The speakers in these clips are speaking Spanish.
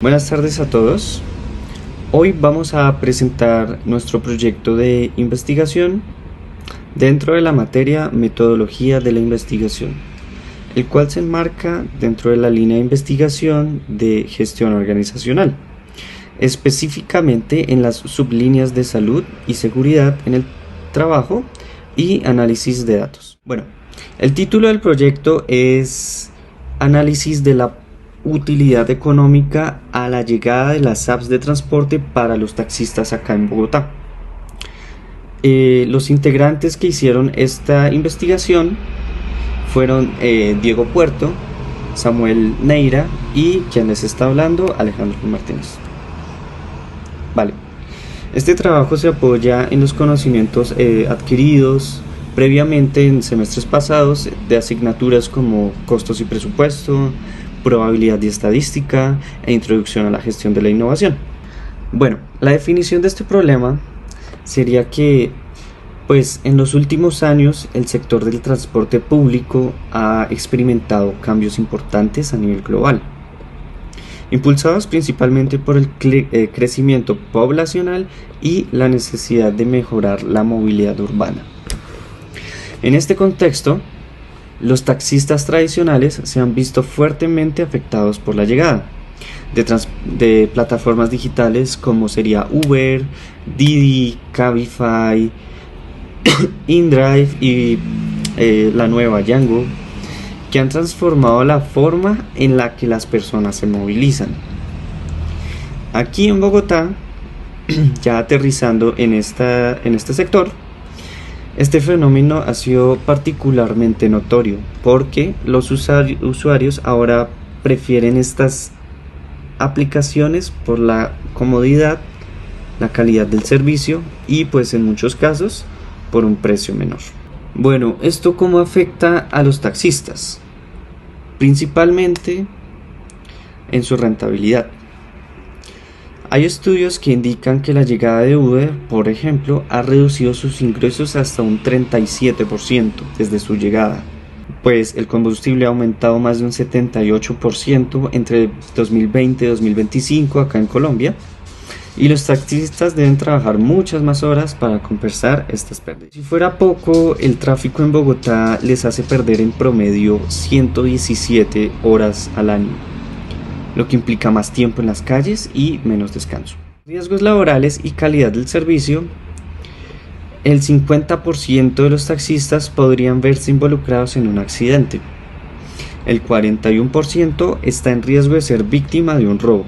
Buenas tardes a todos. Hoy vamos a presentar nuestro proyecto de investigación dentro de la materia Metodología de la Investigación, el cual se enmarca dentro de la línea de investigación de gestión organizacional, específicamente en las sublíneas de salud y seguridad en el trabajo y análisis de datos. Bueno, el título del proyecto es Análisis de la utilidad económica a la llegada de las apps de transporte para los taxistas acá en Bogotá. Los integrantes que hicieron esta investigación fueron Diego Puerto, Samuel Neira y quien les está hablando, Alejandro Martínez. Vale, este trabajo se apoya en los conocimientos adquiridos previamente en semestres pasados de asignaturas como costos y presupuesto, probabilidad y estadística e introducción a la gestión de la innovación. Bueno, la definición de este problema sería que en los últimos años el sector del transporte público ha experimentado cambios importantes a nivel global, impulsados principalmente por el crecimiento poblacional y la necesidad de mejorar la movilidad urbana. En este contexto, los taxistas tradicionales se han visto fuertemente afectados por la llegada de plataformas digitales como sería Uber, Didi, Cabify, InDrive y la nueva Django, que han transformado la forma en la que las personas se movilizan. Aquí en Bogotá, ya aterrizando en este sector, este fenómeno ha sido particularmente notorio porque los usuarios ahora prefieren estas aplicaciones por la comodidad, la calidad del servicio y en muchos casos por un precio menor. Bueno, ¿esto cómo afecta a los taxistas? Principalmente en su rentabilidad. Hay estudios que indican que la llegada de Uber, por ejemplo, ha reducido sus ingresos hasta un 37% desde su llegada, pues el combustible ha aumentado más de un 78% entre 2020 y 2025 acá en Colombia, y los taxistas deben trabajar muchas más horas para compensar estas pérdidas. Si fuera poco, el tráfico en Bogotá les hace perder en promedio 117 horas al año, lo que implica más tiempo en las calles y menos descanso. Riesgos laborales y calidad del servicio. El 50% de los taxistas podrían verse involucrados en un accidente. El 41% está en riesgo de ser víctima de un robo.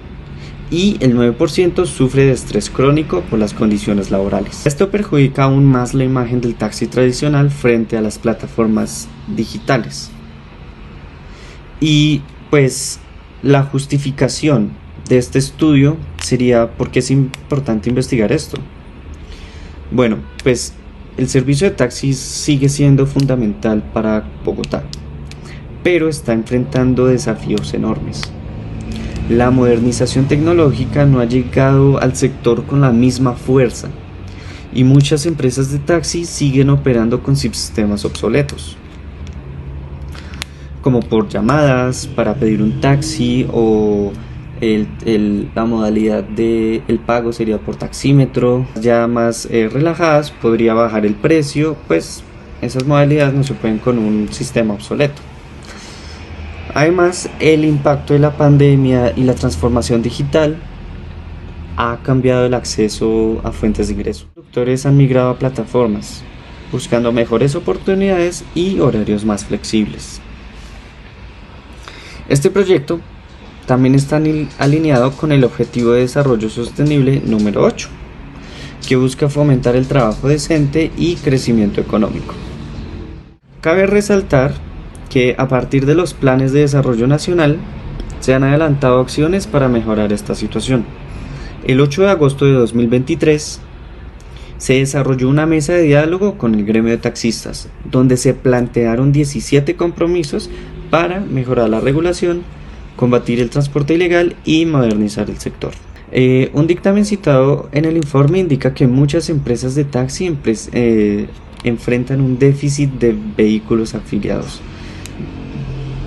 Y el 9% sufre de estrés crónico por las condiciones laborales. Esto perjudica aún más la imagen del taxi tradicional frente a las plataformas digitales. Y la justificación de este estudio sería ¿por qué es importante investigar esto? Bueno, el servicio de taxis sigue siendo fundamental para Bogotá, pero está enfrentando desafíos enormes. La modernización tecnológica no ha llegado al sector con la misma fuerza y muchas empresas de taxi siguen operando con sistemas obsoletos, como por llamadas para pedir un taxi o la modalidad del pago sería por taxímetro. Ya más relajadas podría bajar el precio, esas modalidades no se pueden con un sistema obsoleto. Además, el impacto de la pandemia y la transformación digital ha cambiado el acceso a fuentes de ingreso. Los conductores han migrado a plataformas, buscando mejores oportunidades y horarios más flexibles. Este proyecto también está alineado con el Objetivo de Desarrollo Sostenible número 8, que busca fomentar el trabajo decente y crecimiento económico. Cabe resaltar que a partir de los planes de desarrollo nacional se han adelantado acciones para mejorar esta situación. El 8 de agosto de 2023 se desarrolló una mesa de diálogo con el gremio de taxistas, donde se plantearon 17 compromisos para mejorar la regulación, combatir el transporte ilegal y modernizar el sector. Un dictamen citado en el informe indica que muchas empresas de taxi enfrentan un déficit de vehículos afiliados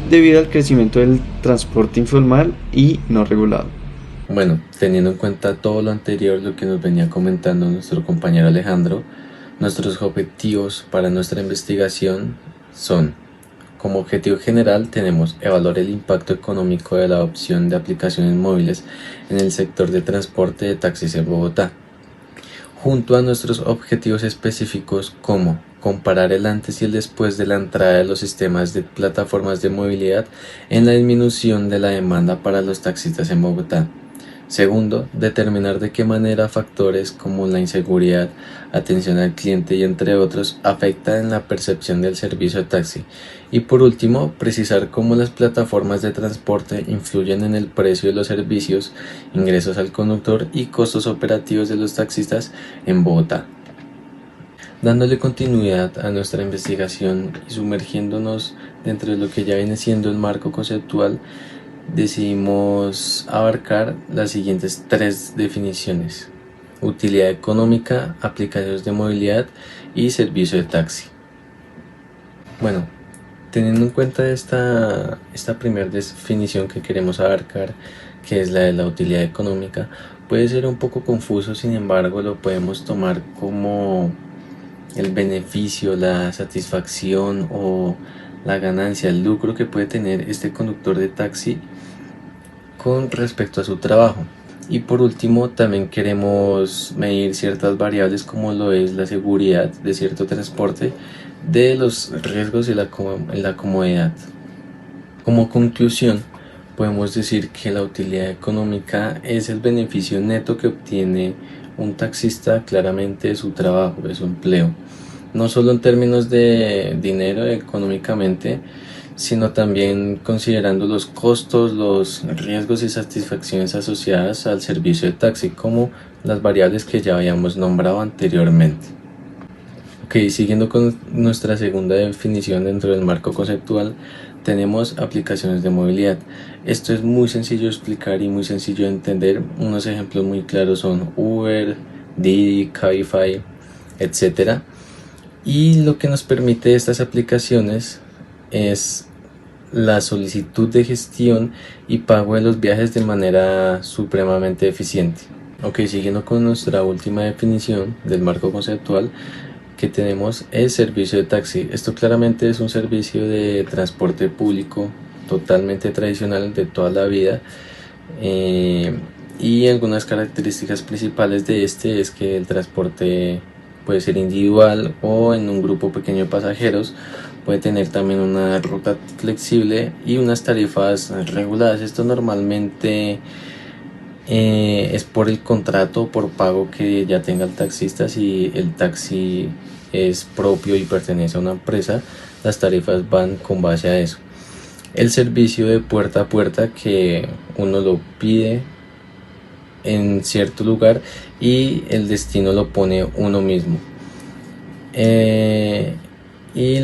debido al crecimiento del transporte informal y no regulado. Bueno, teniendo en cuenta todo lo anterior, lo que nos venía comentando nuestro compañero Alejandro, nuestros objetivos para nuestra investigación son: como objetivo general tenemos evaluar el impacto económico de la adopción de aplicaciones móviles en el sector de transporte de taxis en Bogotá, junto a nuestros objetivos específicos como comparar el antes y el después de la entrada de los sistemas de plataformas de movilidad en la disminución de la demanda para los taxistas en Bogotá. Segundo, determinar de qué manera factores como la inseguridad, atención al cliente y entre otros afectan en la percepción del servicio de taxi. Y por último, precisar cómo las plataformas de transporte influyen en el precio de los servicios, ingresos al conductor y costos operativos de los taxistas en Bogotá. Dándole continuidad a nuestra investigación y sumergiéndonos dentro de lo que ya viene siendo el marco conceptual, decidimos abarcar las siguientes tres definiciones: utilidad económica, aplicaciones de movilidad y servicio de taxi. Bueno, teniendo en cuenta esta primera definición que queremos abarcar, que es la de la utilidad económica, puede ser un poco confuso, sin embargo lo podemos tomar como el beneficio, la satisfacción o la ganancia, el lucro que puede tener este conductor de taxi con respecto a su trabajo. Y por último, también queremos medir ciertas variables como lo es la seguridad de cierto transporte, de los riesgos y la comodidad. Como conclusión, podemos decir que la utilidad económica es el beneficio neto que obtiene un taxista claramente de su trabajo, de su empleo. No solo en términos de dinero económicamente, sino también considerando los costos, los riesgos y satisfacciones asociadas al servicio de taxi, como las variables que ya habíamos nombrado anteriormente. Ok, siguiendo con nuestra segunda definición dentro del marco conceptual, tenemos aplicaciones de movilidad. Esto es muy sencillo de explicar y muy sencillo de entender. Unos ejemplos muy claros son Uber, Didi, Cabify, etc. Y lo que nos permite estas aplicaciones es la solicitud de gestión y pago de los viajes de manera supremamente eficiente. Ok, siguiendo con nuestra última definición del marco conceptual que tenemos, es servicio de taxi. Esto claramente es un servicio de transporte público totalmente tradicional de toda la vida, y algunas características principales de este es que el transporte puede ser individual o en un grupo pequeño de pasajeros, puede tener también una ruta flexible y unas tarifas reguladas. Esto normalmente es por el contrato o por pago que ya tenga el taxista. Si el taxi es propio y pertenece a una empresa, las tarifas van con base a eso. El servicio de puerta a puerta, que uno lo pide en cierto lugar y el destino lo pone uno mismo. Y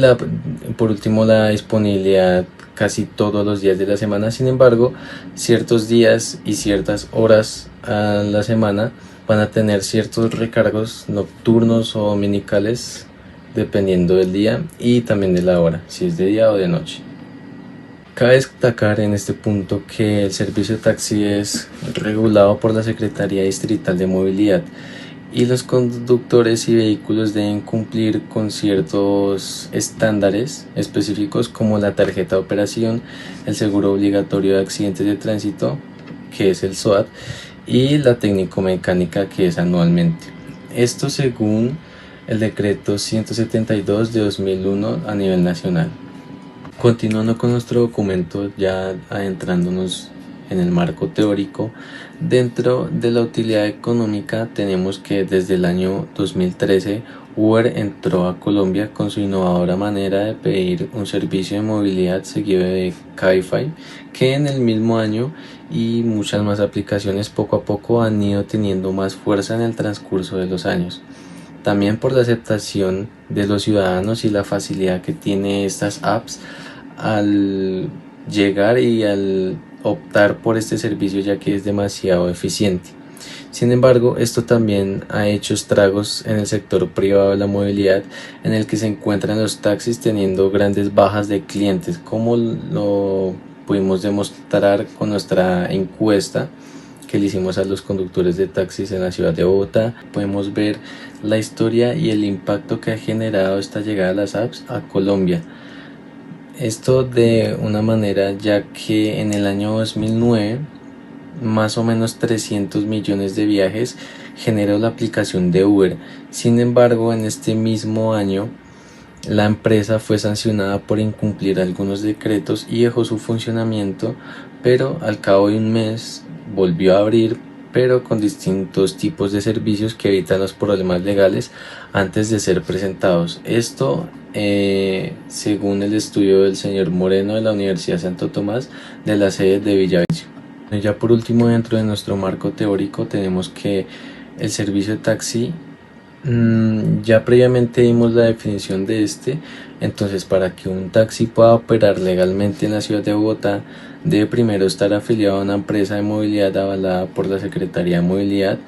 por último, la disponibilidad casi todos los días de la semana. Sin embargo, ciertos días y ciertas horas a la semana van a tener ciertos recargos nocturnos o dominicales dependiendo del día y también de la hora, si es de día o de noche. Cabe destacar en este punto que el servicio de taxi es regulado por la Secretaría Distrital de Movilidad y los conductores y vehículos deben cumplir con ciertos estándares específicos como la tarjeta de operación, el seguro obligatorio de accidentes de tránsito, que es el SOAT, y la técnico-mecánica, que es anualmente. Esto según el decreto 172 de 2001 a nivel nacional. Continuando con nuestro documento, ya adentrándonos en el marco teórico, dentro de la utilidad económica tenemos que desde el año 2013 Uber entró a Colombia con su innovadora manera de pedir un servicio de movilidad seguido de Cabify, que en el mismo año y muchas más aplicaciones poco a poco han ido teniendo más fuerza en el transcurso de los años. También por la aceptación de los ciudadanos y la facilidad que tiene estas apps al llegar y al optar por este servicio, ya que es demasiado eficiente. Sin embargo, esto también ha hecho estragos en el sector privado de la movilidad, en el que se encuentran los taxis teniendo grandes bajas de clientes, como lo pudimos demostrar con nuestra encuesta que le hicimos a los conductores de taxis en la ciudad de Bogotá. Podemos ver la historia y el impacto que ha generado esta llegada de las apps a Colombia. Esto de una manera, ya que en el año 2009 más o menos 300 millones de viajes generó la aplicación de Uber. Sin embargo, en este mismo año la empresa fue sancionada por incumplir algunos decretos y dejó su funcionamiento, pero al cabo de un mes volvió a abrir, pero con distintos tipos de servicios que evitan los problemas legales antes de ser presentados. Esto según el estudio del señor Moreno de la Universidad Santo Tomás de la sede de Villavicencio. Ya por último, dentro de nuestro marco teórico tenemos que el servicio de taxi, ya previamente dimos la definición de este. Entonces, para que un taxi pueda operar legalmente en la ciudad de Bogotá, debe primero estar afiliado a una empresa de movilidad avalada por la Secretaría de Movilidad.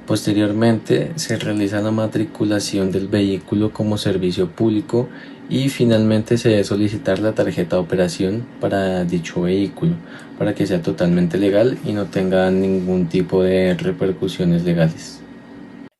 Posteriormente se realiza la matriculación del vehículo como servicio público y finalmente se debe solicitar la tarjeta de operación para dicho vehículo para que sea totalmente legal y no tenga ningún tipo de repercusiones legales.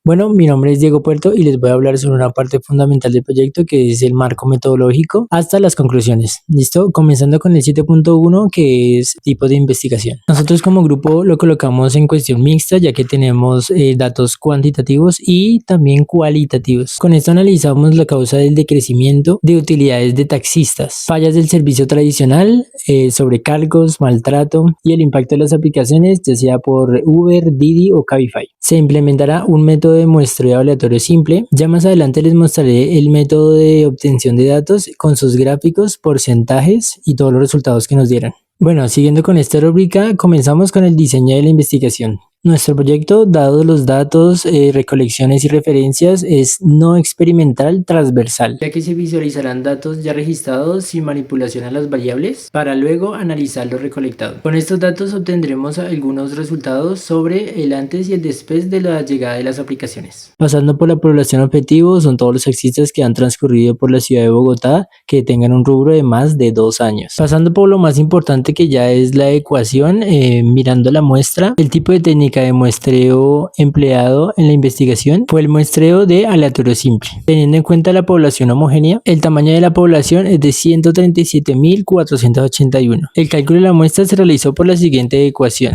Bueno, mi nombre es Diego Puerto y les voy a hablar sobre una parte fundamental del proyecto que es el marco metodológico hasta las conclusiones. ¿Listo? Comenzando con el 7.1 que es tipo de investigación. Nosotros como grupo lo colocamos en cuestión mixta ya que tenemos datos cuantitativos y también cualitativos. Con esto analizamos la causa del decrecimiento de utilidades de taxistas, fallas del servicio tradicional, sobrecargos, maltrato y el impacto de las aplicaciones ya sea por Uber, Didi o Cabify. Se implementará un método de muestreo aleatorio simple. Ya más adelante les mostraré el método de obtención de datos con sus gráficos, porcentajes y todos los resultados que nos dieran. Bueno, siguiendo con esta rúbrica, comenzamos con el diseño de la investigación. Nuestro proyecto, dados los datos, recolecciones y referencias, es no experimental transversal, ya que se visualizarán datos ya registrados sin manipulación a las variables para luego analizar lo recolectado. Con estos datos obtendremos algunos resultados sobre el antes y el después de la llegada de las aplicaciones. Pasando por la población objetivo, son todos los taxistas que han transcurrido por la ciudad de Bogotá que tengan un rubro de más de 2 años. Pasando por lo más importante que ya es la ecuación, mirando la muestra, el tipo de técnica de muestreo empleado en la investigación fue el muestreo de aleatorio simple. Teniendo en cuenta la población homogénea, el tamaño de la población es de 137.481. El cálculo de la muestra se realizó por la siguiente ecuación.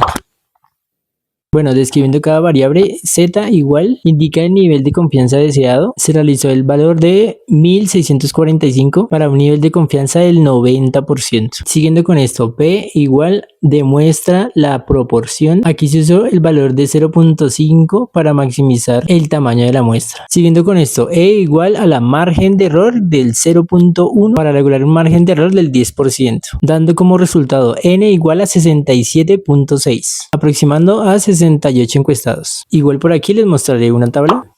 Bueno, describiendo cada variable, z igual indica el nivel de confianza deseado. Se realizó el valor de 1645 para un nivel de confianza del 90%. Siguiendo con esto, p igual demuestra la proporción. Aquí se usó el valor de 0.5 para maximizar el tamaño de la muestra. Siguiendo con esto, e igual a la margen de error del 0.1 para regular un margen de error del 10%, dando como resultado n igual a 67.6, aproximando a 68 encuestados. Igual por aquí les mostraré una tabla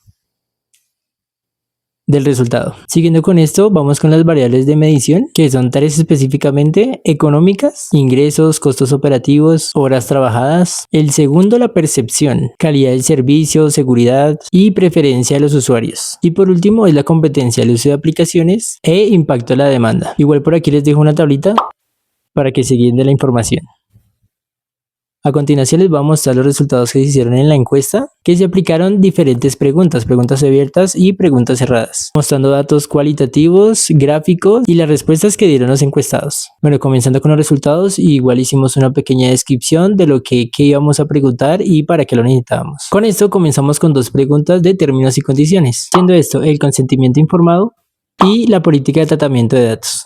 del resultado. Siguiendo con esto, vamos con las variables de medición, que son 3 específicamente: económicas, ingresos, costos operativos, horas trabajadas. El segundo, la percepción, calidad del servicio, seguridad y preferencia de los usuarios. Y por último es la competencia, el uso de aplicaciones e impacto a la demanda. Igual por aquí les dejo una tablita para que se guíen de la información. A continuación les voy a mostrar los resultados que se hicieron en la encuesta, que se aplicaron diferentes preguntas abiertas y preguntas cerradas, mostrando datos cualitativos, gráficos y las respuestas que dieron los encuestados. Bueno, comenzando con los resultados, igual hicimos una pequeña descripción de lo que íbamos a preguntar y para qué lo necesitábamos. Con esto comenzamos con 2 preguntas de términos y condiciones, siendo esto el consentimiento informado y la política de tratamiento de datos.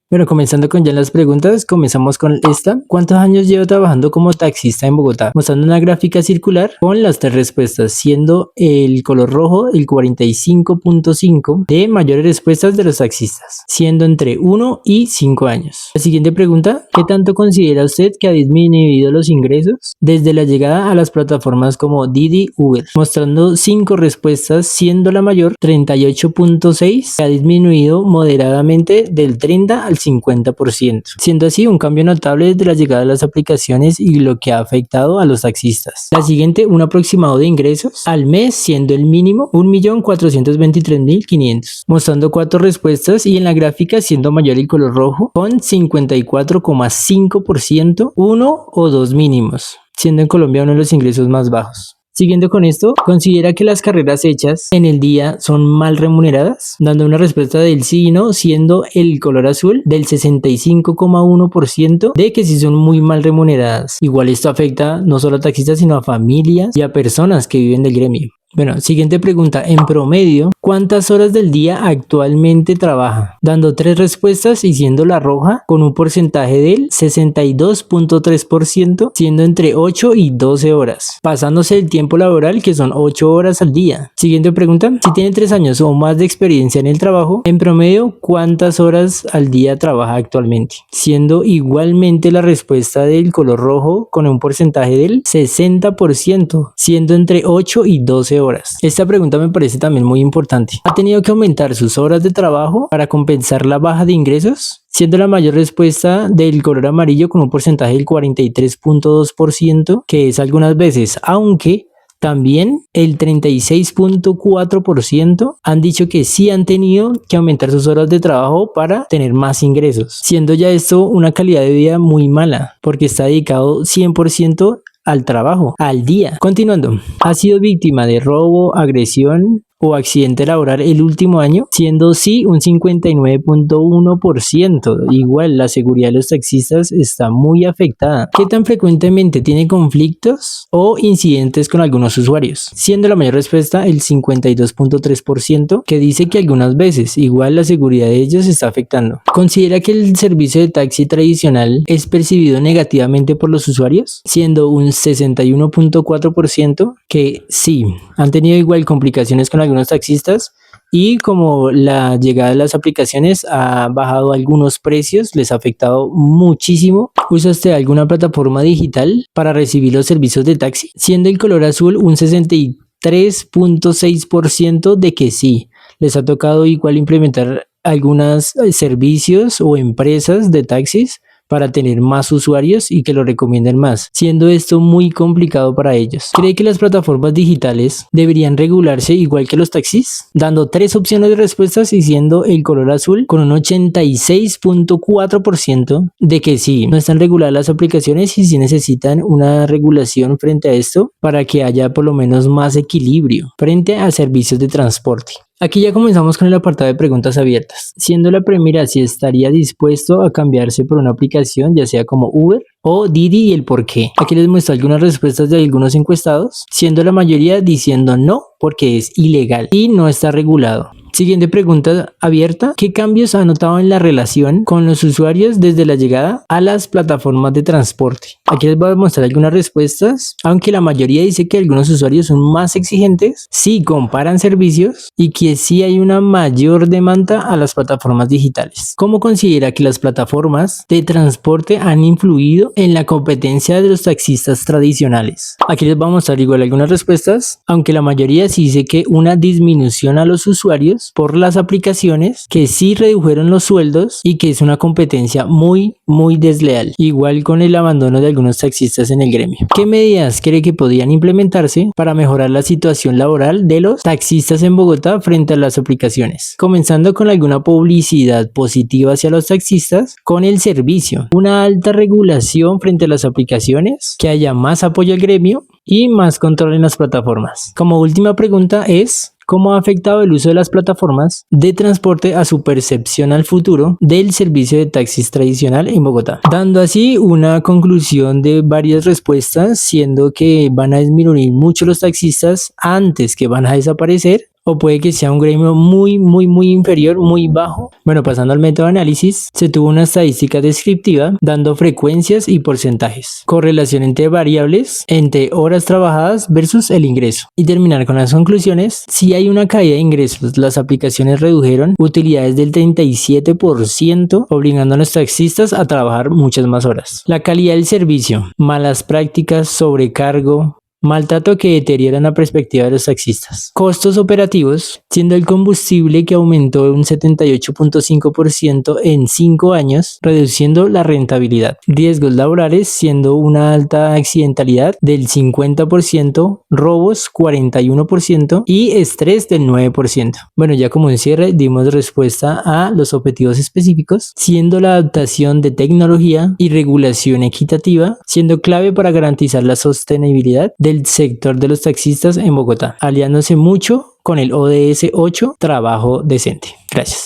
Bueno, comenzando con ya las preguntas, comenzamos con esta. ¿Cuántos años llevo trabajando como taxista en Bogotá? Mostrando una gráfica circular con las 3 respuestas, siendo el color rojo el 45.5 de mayores respuestas de los taxistas, siendo entre 1 y 5 años. La siguiente pregunta, ¿qué tanto considera usted que ha disminuido los ingresos desde la llegada a las plataformas como Didi, Uber? Mostrando 5 respuestas, siendo la mayor 38.6, que ha disminuido moderadamente del 30 al 50%, siendo así un cambio notable desde la llegada de las aplicaciones y lo que ha afectado a los taxistas. La siguiente, un aproximado de ingresos al mes, siendo el mínimo 1.423.500, mostrando 4 respuestas y en la gráfica siendo mayor el color rojo con 54.5%, 1 o 2 mínimos. siendo en Colombia uno de los ingresos más bajos. Siguiendo con esto, considera que las carreras hechas en el día son mal remuneradas, dando una respuesta del sí y no, siendo el color azul del 65,1% de que sí son muy mal remuneradas. Igual esto afecta no solo a taxistas, sino a familias y a personas que viven del gremio. Bueno, siguiente pregunta. En promedio, ¿cuántas horas del día actualmente trabaja? Dando 3 respuestas y siendo la roja con un porcentaje del 62,3%, siendo entre 8 y 12 horas, pasándose el tiempo laboral que son 8 horas al día. Siguiente pregunta. Si tiene 3 años o más de experiencia en el trabajo, en promedio, ¿cuántas horas al día trabaja actualmente? Siendo igualmente la respuesta del color rojo con un porcentaje del 60%, siendo entre 8 y 12 horas. Esta pregunta me parece también muy importante. ¿Ha tenido que aumentar sus horas de trabajo para compensar la baja de ingresos? Siendo la mayor respuesta del color amarillo con un porcentaje del 43,2%, que es algunas veces, aunque también el 36,4% han dicho que sí han tenido que aumentar sus horas de trabajo para tener más ingresos, siendo ya esto una calidad de vida muy mala, porque está dedicado 100% al trabajo, al día. Continuando, ¿ha sido víctima de robo, agresión o accidente laboral el último año? Siendo sí un 59,1%. Igual la seguridad de los taxistas está muy afectada. ¿Qué tan frecuentemente tiene conflictos o incidentes con algunos usuarios? Siendo la mayor respuesta el 52,3%, que dice que algunas veces. Igual la seguridad de ellos está afectando. ¿Considera que el servicio de taxi tradicional es percibido negativamente por los usuarios? Siendo un 61,4% que sí, han tenido igual complicaciones con algunos taxistas, y como la llegada de las aplicaciones ha bajado algunos precios, les ha afectado muchísimo. ¿Usa usted alguna plataforma digital para recibir los servicios de taxi? Siendo el color azul un 63,6% de que sí, les ha tocado igual implementar algunos servicios o empresas de taxis para tener más usuarios y que lo recomienden más, siendo esto muy complicado para ellos. ¿Cree que las plataformas digitales deberían regularse igual que los taxis? Dando 3 opciones de respuestas y siendo el color azul con un 86,4% de que sí, no están reguladas las aplicaciones y sí necesitan una regulación frente a esto para que haya por lo menos más equilibrio frente a servicios de transporte. Aquí ya comenzamos con el apartado de preguntas abiertas, siendo la primera si estaría dispuesto a cambiarse por una aplicación, ya sea como Uber o Didi, y el por qué. Aquí les muestro algunas respuestas de algunos encuestados, siendo la mayoría diciendo no porque es ilegal y no está regulado. Siguiente pregunta abierta. ¿Qué cambios ha notado en la relación con los usuarios desde la llegada a las plataformas de transporte? Aquí les voy a mostrar algunas respuestas. Aunque la mayoría dice que algunos usuarios son más exigentes, sí comparan servicios y que sí hay una mayor demanda a las plataformas digitales. ¿Cómo considera que las plataformas de transporte han influido en la competencia de los taxistas tradicionales? Aquí les voy a mostrar igual algunas respuestas. Aunque la mayoría sí dice que una disminución a los usuarios por las aplicaciones, que sí redujeron los sueldos y que es una competencia muy desleal, igual con el abandono de algunos taxistas en el gremio. ¿Qué medidas cree que podrían implementarse para mejorar la situación laboral de los taxistas en Bogotá frente a las aplicaciones? Comenzando con alguna publicidad positiva hacia los taxistas con el servicio, una alta regulación frente a las aplicaciones, que haya más apoyo al gremio y más control en las plataformas. Como última pregunta es: ¿cómo ha afectado el uso de las plataformas de transporte a su percepción al futuro del servicio de taxis tradicional en Bogotá? Dando así una conclusión de varias respuestas, siendo que van a disminuir mucho los taxistas antes que van a desaparecer, o puede que sea un gremio muy inferior, muy bajo. Bueno, pasando al método de análisis, se tuvo una estadística descriptiva dando frecuencias y porcentajes, correlación entre variables, entre horas trabajadas versus el ingreso, y terminar con las conclusiones. Si hay una caída de ingresos, las aplicaciones redujeron utilidades del 37%, obligando a los taxistas a trabajar muchas más horas. La calidad del servicio, malas prácticas, sobrecargo, Maltrato que deteriora la perspectiva de los taxistas. Costos operativos, siendo el combustible que aumentó un 78.5% en 5 años, reduciendo la rentabilidad. Riesgos laborales, siendo una alta accidentalidad del 50%, robos 41% y estrés del 9%. Bueno, ya como un cierre, dimos respuesta a los objetivos específicos, siendo la adaptación de tecnología y regulación equitativa, siendo clave para garantizar la sostenibilidad del sector de los taxistas en Bogotá, aliándose mucho con el ODS 8, trabajo decente. Gracias.